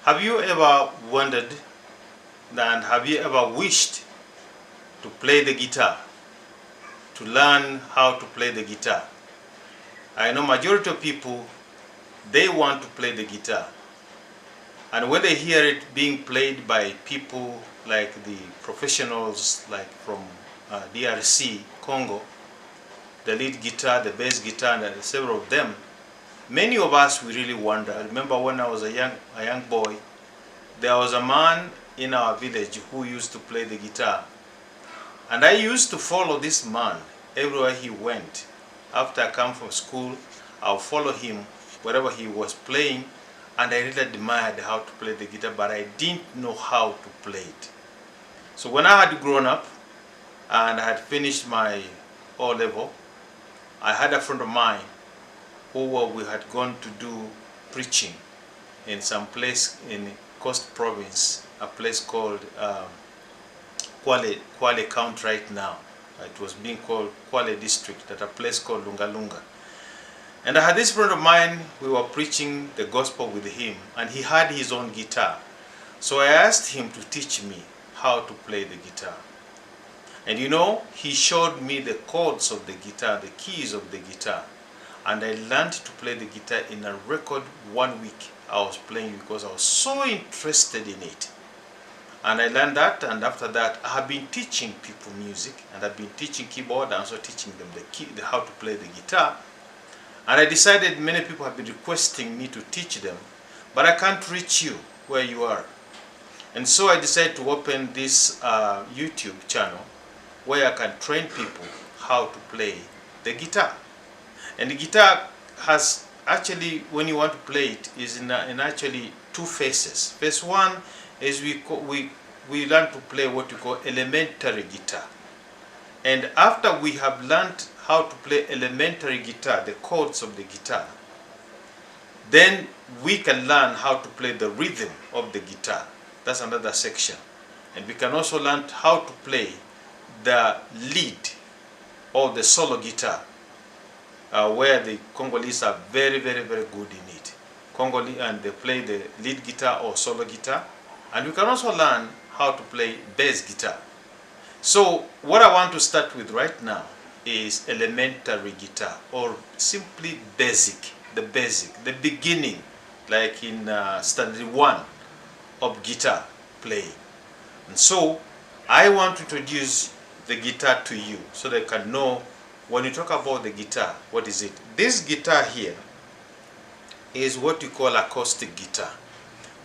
Have you ever wondered and have you ever wished to play the guitar, to learn how to play the guitar? I know majority of people, they want to play the guitar. And when they hear it being played by people like the professionals, like from DRC, Congo, the lead guitar, the bass guitar, and several of them, many of us, we really wonder. I remember when I was a young boy, there was a man in our village who used to play the guitar. And I used to follow this man everywhere he went. After I come from school, I'll follow him wherever he was playing, and I really admired how to play the guitar, but I didn't know how to play it. So when I had grown up and I had finished my O-level, I had a friend of mine who we had gone to do preaching in some place in Coast Province, a place called Kwale County right now. It was being called Kwale District, at a place called Lungalunga. And I had this friend of mine, we were preaching the gospel with him, and he had his own guitar. So I asked him to teach me how to play the guitar. And you know, he showed me the chords of the guitar, the keys of the guitar. And I learned to play the guitar in a record 1 week. I was playing because I was so interested in it. And I learned that, and after that, I have been teaching people music, and I've been teaching keyboard, and also teaching them how to play the guitar. And I decided many people have been requesting me to teach them, but I can't reach you where you are. And so I decided to open this YouTube channel where I can train people how to play the guitar. And the guitar has actually, when you want to play it, is in actually two phases. Phase one is we learn to play what we call elementary guitar. And after we have learned how to play elementary guitar, the chords of the guitar, then we can learn how to play the rhythm of the guitar. That's another section. And we can also learn how to play the lead or the solo guitar, where the Congolese are very, very, very good in it. Congolese, and they play the lead guitar or solo guitar. And we can also learn how to play bass guitar. So what I want to start with right now is elementary guitar, or simply basic, the beginning, like in standard 1 of guitar playing. And so I want to introduce the guitar to you so that you can know, when you talk about the guitar, what is it? This guitar here is what you call acoustic guitar.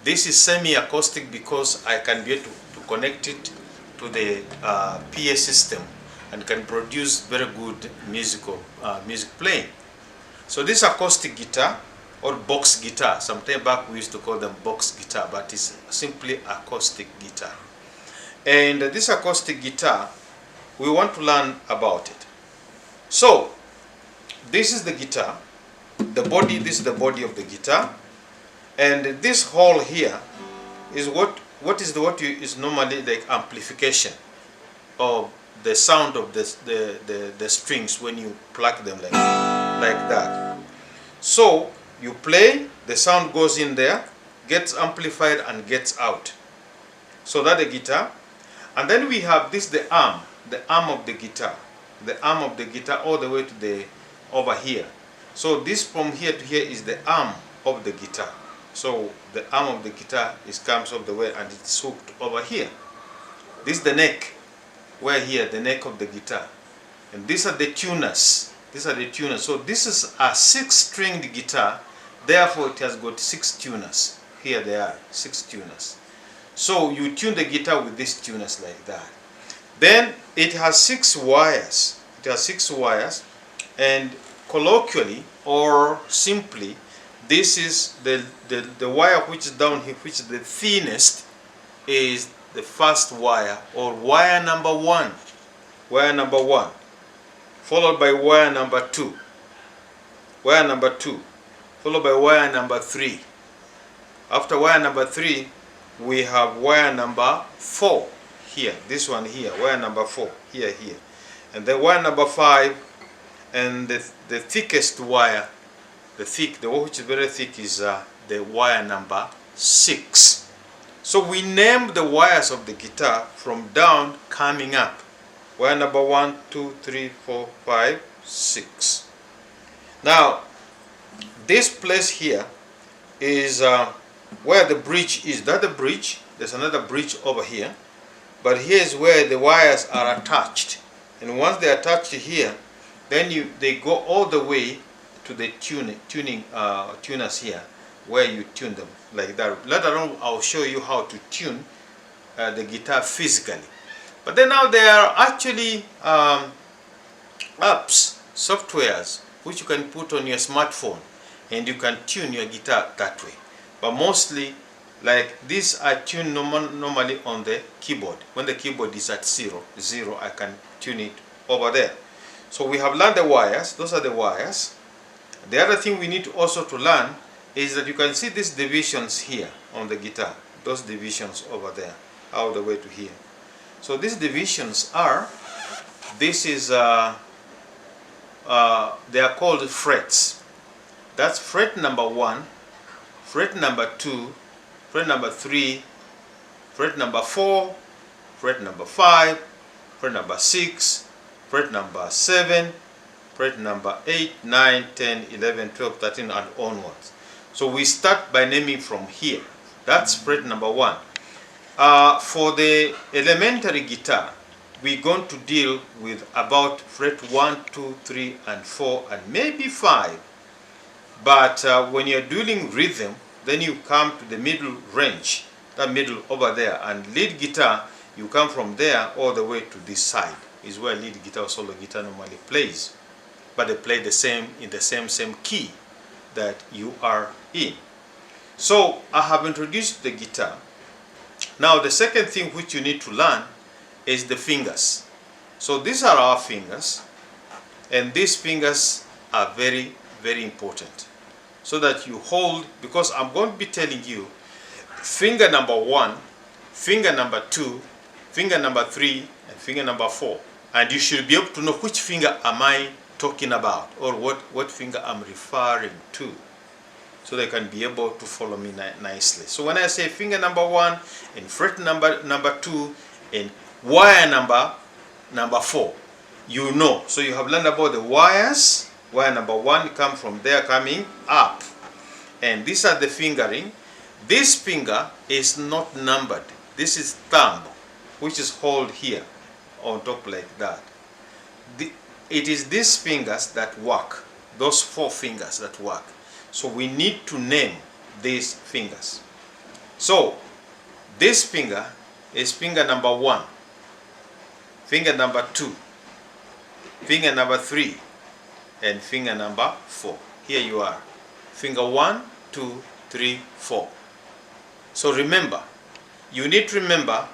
This is semi-acoustic because I can be able to connect it to the PA system and can produce very good music playing. So this acoustic guitar, or box guitar, sometime back we used to call them box guitar, but it's simply acoustic guitar. And this acoustic guitar, we want to learn about it. So this is the guitar, the body. This is the body of the guitar, and this hole here is what is normally like amplification of the sound of the strings when you pluck them like that. So you play, the sound goes in there, gets amplified and gets out. So that's the guitar. And then we have this, the arm of the guitar. The arm of the guitar all the way to over here. So this from here to here is the arm of the guitar. So the arm of the guitar comes up the way and it's hooked over here. This is the neck, where here, the neck of the guitar. And these are the tuners. These are the tuners. So this is a 6-stringed guitar. Therefore, it has got 6 tuners. Here they are, 6 tuners. So you tune the guitar with these tuners like that. Then it has 6 wires. It has 6 wires. And colloquially, or simply, this is the wire which is down here, which is the thinnest, is the first wire, or wire number 1. Wire number 1. Followed by wire number 2. Wire number 2. Followed by wire number 3. After wire number 3, we have wire number 4 here. This one here, wire number 4, here. And then wire number 5, and the thickest wire, the one which is very thick, is the wire number 6. So we name the wires of the guitar from down coming up. Wire number 1, 2, 3, 4, 5, 6. Now, this place here is where the bridge is. That's the bridge. There's another bridge over here. But here's where the wires are attached. And once they're attached here, then they go all the way to the tuners here, where you tune them like that. Later on, I'll show you how to tune the guitar physically. But then now there are actually apps, softwares, which you can put on your smartphone, and you can tune your guitar that way. But mostly, like these are tuned normally on the keyboard. When the keyboard is at 0, I can tune it over there. So we have learned the wires. Those are the wires. The other thing we need also to learn is that you can see these divisions here on the guitar. Those divisions over there, all the way to here. So these divisions are, they are called frets. That's fret number 1, fret number 2, fret number 3, fret number 4, fret number 5, fret number 6, fret number 7, fret number 8, 9, 10, 11, 12, 13, and onwards. So we start by naming from here. That's fret number 1. For the elementary guitar, we're going to deal with about fret 1, 2, 3, and 4, and maybe 5. But when you're doing rhythm, then you come to the middle range, that middle over there, and lead guitar, you come from there all the way to this side, is where lead guitar or solo guitar normally plays. But they play the same in the same key that you are in. So I have introduced the guitar. Now the second thing which you need to learn is the fingers. So these are our fingers, and these fingers are very, very important, so that you hold, because I'm going to be telling you finger number 1, finger number 2, finger number 3, and finger number 4. And you should be able to know which finger am I talking about, or what finger I'm referring to, so they can be able to follow me nicely. So when I say finger number 1 and fret number 2 and wire number 4, you know. So you have learned about the wires. Wire number 1 come from there coming up, and these are the fingering. This finger is not numbered. This is thumb, which is held here on top like that. It is these fingers that work, those 4 fingers that work. So we need to name these fingers. So this finger is finger number 1, finger number 2, finger number 3, and finger number 4. Here you are. Finger 1, 2, 3, 4. So remember, you need to remember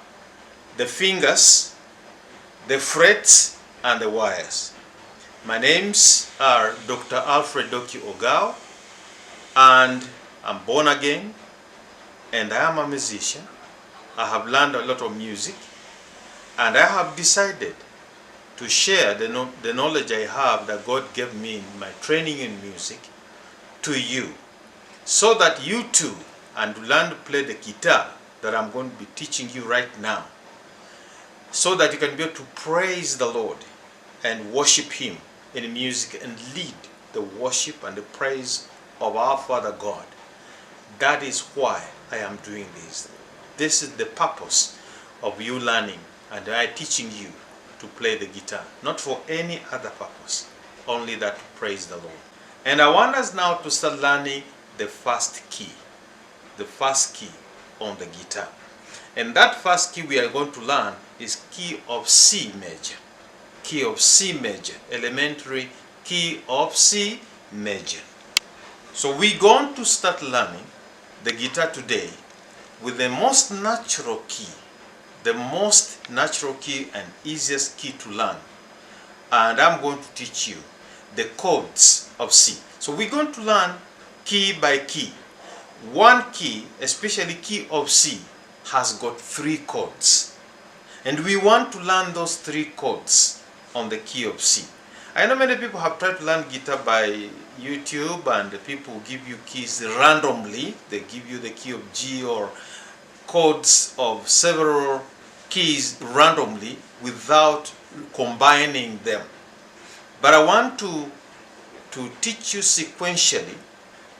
the fingers, the frets, and the wires. My names are Dr. Alfred Doki Ogao, and I'm born again, and I am a musician. I have learned a lot of music, and I have decided to share the knowledge I have that God gave me in my training in music to you, so that you too and learn to play the guitar that I'm going to be teaching you right now, so that you can be able to praise the Lord and worship Him in music and lead the worship and the praise of our Father God. That is why I am doing this. This is the purpose of you learning and I teaching you to play the guitar, not for any other purpose, only that to praise the Lord. And I want us now to start learning the first key on the guitar. And that first key we are going to learn is key of C major. Key of C major, elementary key of C major. So we're going to start learning the guitar today with the most natural key, and easiest key to learn. And I'm going to teach you the chords of C. So we're going to learn key by key. One key, especially key of C, has got 3 chords. And we want to learn those 3 chords on the key of C. I know many people have tried to learn guitar by YouTube and the people give you keys randomly. They give you the key of G or codes of several keys randomly without combining them. But I want to teach you sequentially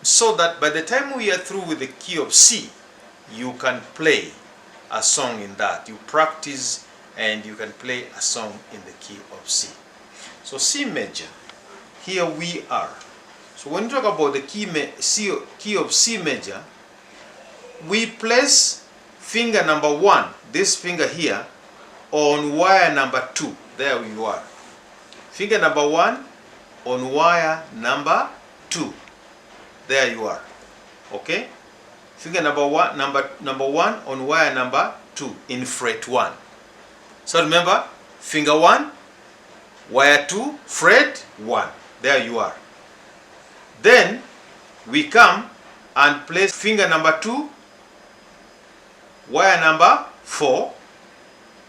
so that by the time we are through with the key of C, you can play a song in that. You practice and you can play a song in the key of C. So C major, here we are. So when you talk about the key of C major, we place finger number 1, this finger here, on wire number 2. There you are. Finger number 1 on wire number 2. There you are. Okay? Finger number 1 on wire number 2 in fret 1. So remember, finger 1, wire 2, fret 1. There you are. Then we come and place finger number 2, wire number 4,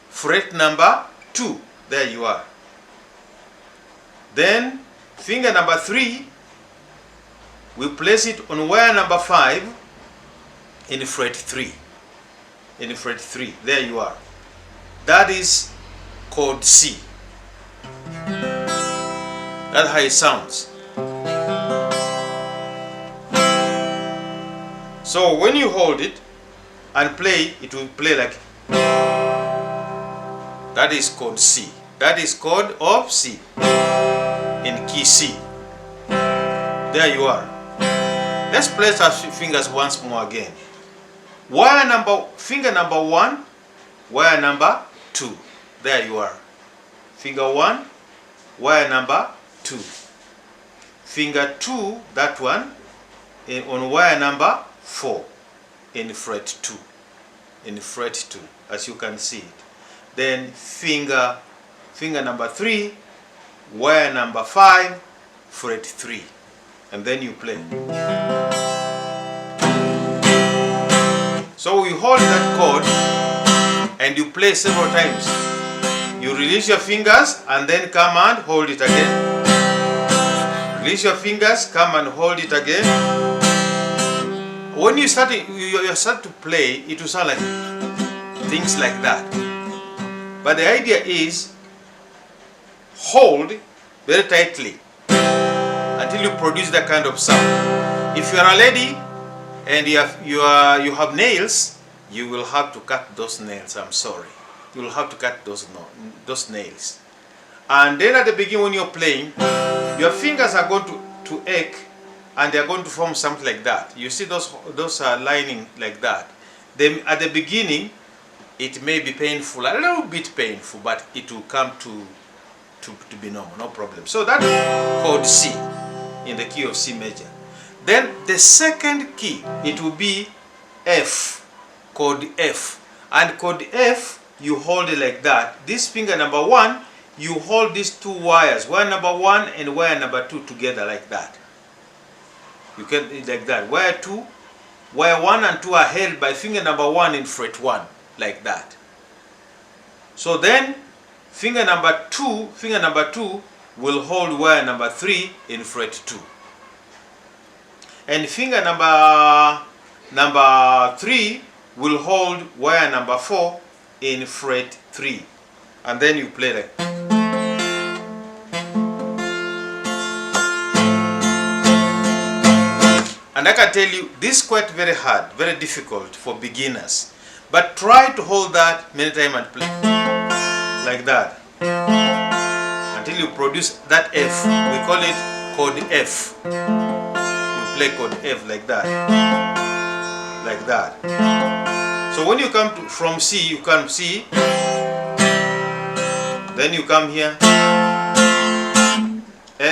fret number 2. There you are. Then finger number 3, we place it on wire number 5 in fret 3. In fret 3. There you are. That is chord C. That's how it sounds. So when you hold it and play, it will play like. That is chord C. That is chord of C in key C. There you are. Let's place our fingers once more again. Finger number 1, wire number 2. There you are. Finger 1, wire number 2. Finger 2, that one, on wire number 4 in fret 2. In fret 2, as you can see it. Then finger number 3, wire number 5, fret 3. And then you play. So you hold that chord and you play several times. You release your fingers and then come and hold it again. Release your fingers, come and hold it again. When you start to play, it will sound like things like that. But the idea is hold very tightly until you produce that kind of sound. If you are a lady and you have nails, you will have to cut those nails. I'm sorry. You will have to cut those nails. And then at the beginning when you're playing, your fingers are going to ache and they are going to form something like that. You see those are lining like that. Then at the beginning, it may be painful, a little bit painful, but it will come to be normal, no problem. So that's chord C in the key of C major. Then the second key, it will be F, chord F. And chord F, you hold it like that. This finger number 1, you hold these two wires, wire number 1 and wire number 2 together like that. You can like that. Wire 1 and 2 are held by finger number 1 in fret 1, like that. So then finger number 2 will hold wire number 3 in fret 2. And finger number 3 will hold wire number 4 in fret 3. And then you play like. And I can tell you, this is quite very hard, very difficult for beginners. But try to hold that many times and play like that until you produce that F. We call it chord F. You play chord F like that, like that. So when you come from C, you come C. Then you come here,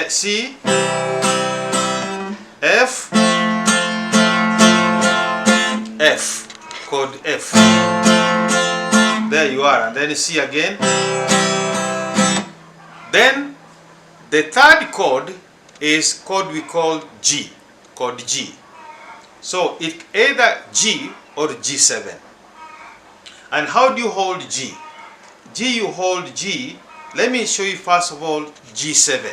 C, F, F, chord F. There you are, and then C again. Then the third chord is chord we call G, chord G. So it's either G or G7. And how do you hold G? You hold G. Let me show you first of all G7.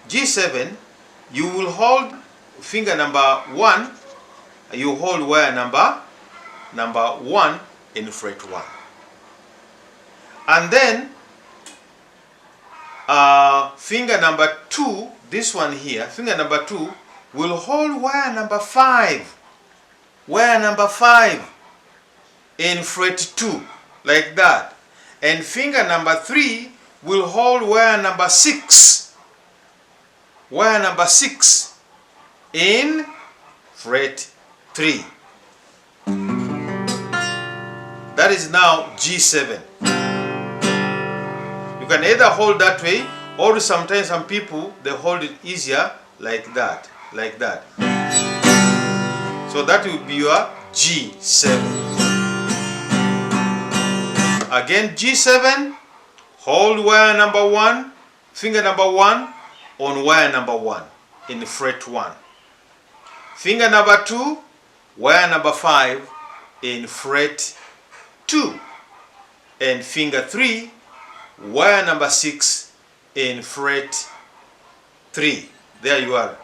G7, you will hold finger number 1, you hold wire number 1 in fret 1. And then finger number 2, this one here, finger number 2 will hold wire number 5. Wire number 5 in fret 2, like that. And finger number 3 will hold wire number 6. Wire number 6 in fret 3. That is now G7. You can either hold that way, or sometimes some people, they hold it easier like that, like that. So that will be your G7. Again, G7, hold wire number 1, finger number 1 on wire number 1 in fret 1. Finger number 2, wire number 5 in fret 2. And finger 3, wire number 6 in fret 3. There you are.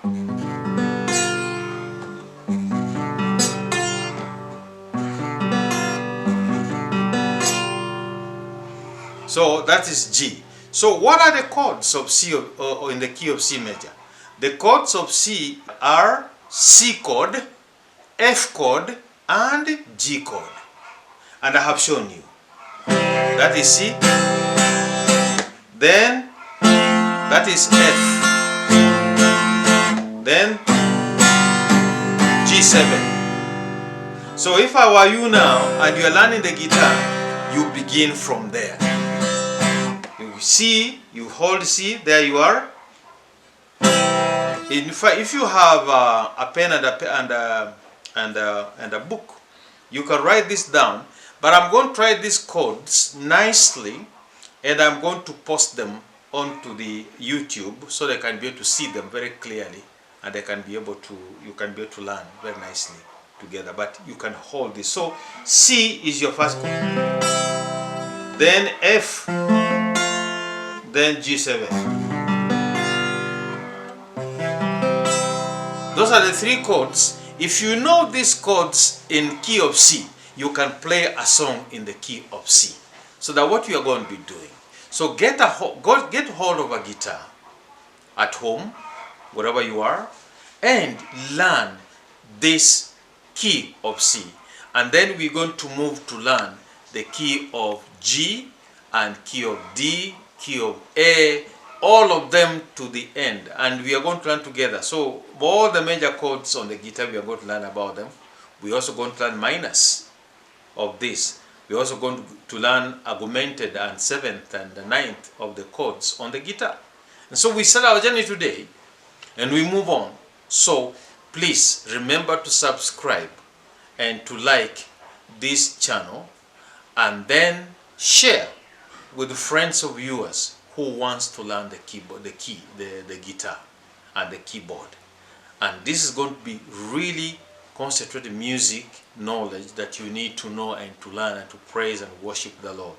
So that is G. So what are the chords of C or in the key of C major? The chords of C are C chord, F chord, and G chord. And I have shown you. That is C. Then that is F. Then G7. So if I were you now and you are learning the guitar, you begin from there. You C, you hold C, there you are. In fact, if you have a pen and a book, you can write this down. But I'm going to try these chords nicely, and I'm going to post them onto the YouTube so they can be able to see them very clearly, and they can be able to, you can be able to learn very nicely together. But you can hold this. So C is your first chord, then F, then G7. Those are the 3 chords. If you know these chords in key of C, you can play a song in the key of C. So that's what you are going to be doing. So get hold of a guitar at home, wherever you are, and learn this key of C. And then we're going to move to learn the key of G and key of D, key of A, all of them to the end. And we are going to learn together. So all the major chords on the guitar, we are going to learn about them. We're also going to learn minors of this. We're also going to learn augmented and 7th and the 9th of the chords on the guitar. And so we start our journey today and we move on. So please remember to subscribe and to like this channel, and then share with friends of yours who wants to learn the keyboard, the guitar and the keyboard. And this is going to be really concentrated music knowledge that you need to know and to learn and to praise and worship the Lord.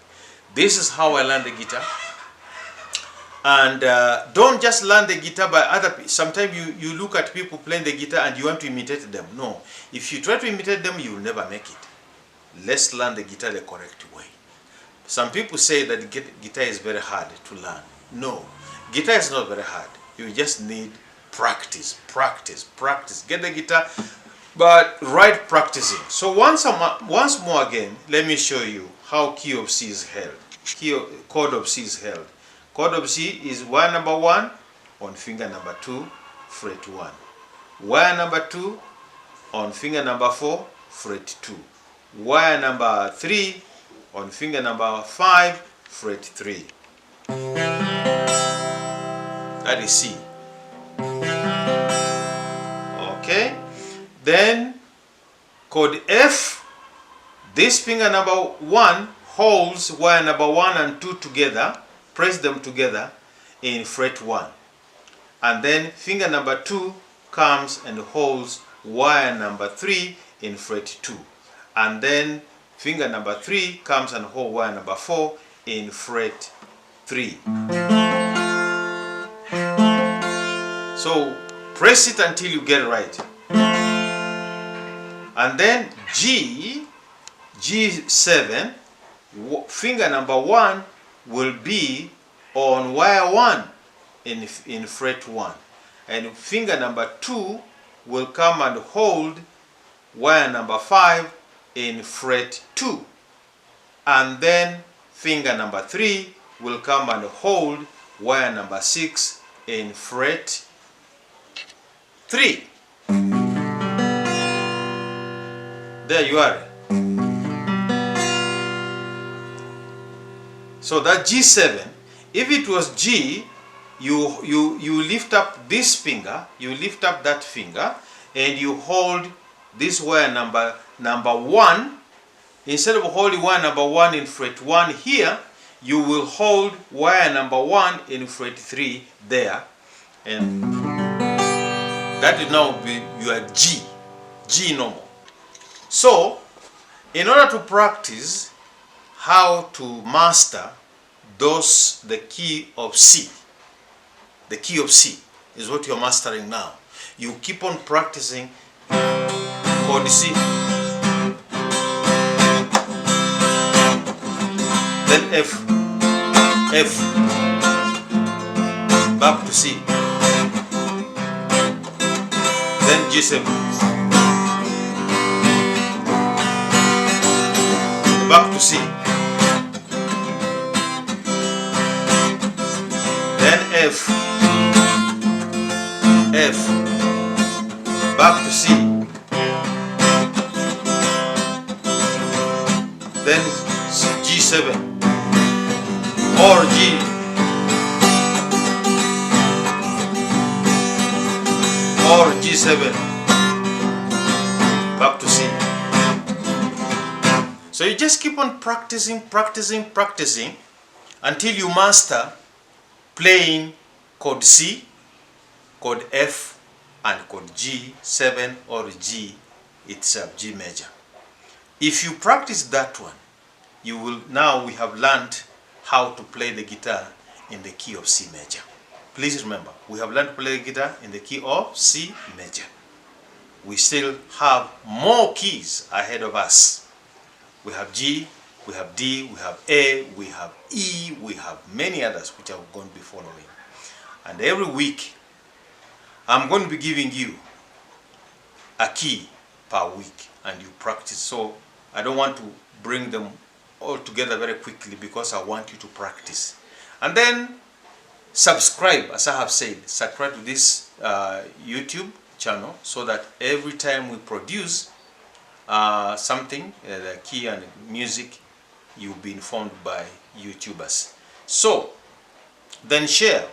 This is how I learned the guitar. And don't just learn the guitar by other people. Sometimes you look at people playing the guitar and you want to imitate them. No. If you try to imitate them, you will never make it. Let's learn the guitar the correct way. Some people say that guitar is very hard to learn. No. Guitar is not very hard. You just need practice, practice, practice. Get the guitar, but right practicing. So once more again, let me show you how key of C is held. Chord of C is held. Chord of C is wire number 1 on finger number 2, fret 1. Wire number 2 on finger number 4, fret 2. Wire number 3 on finger number 5, fret 3. That is C. Okay. Then chord F, this finger number 1 holds wire number 1 and 2 together, press them together in fret 1. And then finger number 2 comes and holds wire number 3 in fret 2. And then finger number 3 comes and holds wire number 4 in fret 3. So Press it until you get it right. And then G7, finger number 1 will be on wire 1 in fret 1. And finger number 2 will come and hold wire number 5 in fret 2. And then finger number 3 will come and hold wire number 6 in fret 3. There you are. So that G7, if it was G, you lift up this finger, you lift up that finger, and you hold this wire number 1. Instead of holding wire number 1 in fret 1 here, you will hold wire number 1 in fret 3 there, and that will now be your G normal. So, in order to practice how to master the key of C, the key of C is what you're mastering now. You keep on practicing chord C, then F, back to C, then G7, back to C, then F, back to C, then G7 or G, or G7, back to C. So you just keep on practicing until you master playing chord C, chord F, and chord G7 or G itself, G major. If you practice that one, we have learned how to play the guitar in the key of C major. Please remember, we have learned to play the guitar in the key of C major. We still have more keys ahead of us. We have G, we have D, we have A, we have E, we have many others which are going to be following. And every week, I'm going to be giving you a key per week and you practice. So I don't want to bring them all together very quickly because I want you to practice. And then subscribe, as I have said, subscribe to this YouTube channel so that every time we produce something, the key and music, you'll be informed by YouTubers. So then share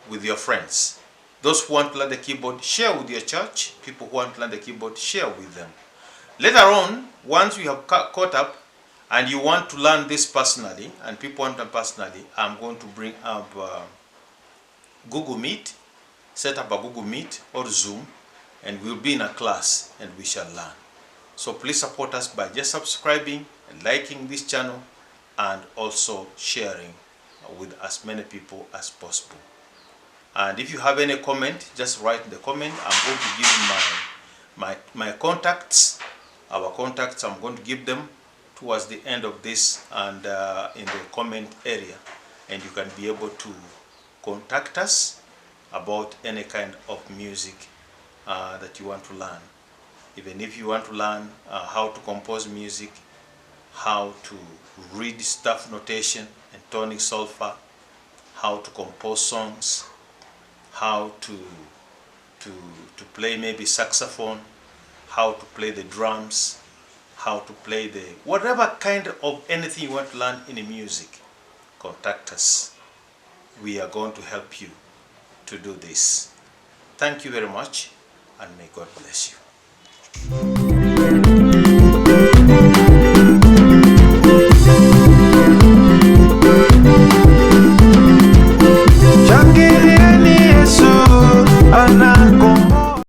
with your friends. Those who want to learn the keyboard, share with your church. People who want to learn the keyboard, share with them. Later on, once you have caught up and you want to learn this personally, and people want to learn personally, I'm going to bring up Google Meet, set up a Google Meet or Zoom, and we'll be in a class and we shall learn. So please support us by just subscribing and liking this channel and also sharing with as many people as possible. And if you have any comment, just write in the comment. I'm going to give you my contacts, our contacts. I'm going to give them towards the end of this and in the comment area, and you can be able to contact us about any kind of music that you want to learn. Even if you want to learn how to compose music, how to read staff notation and tonic solfa, how to compose songs, how to play maybe saxophone, how to play the drums, how to play the whatever kind of anything you want to learn in music, contact us. We are going to help you to do this. Thank you very much, and may God bless you.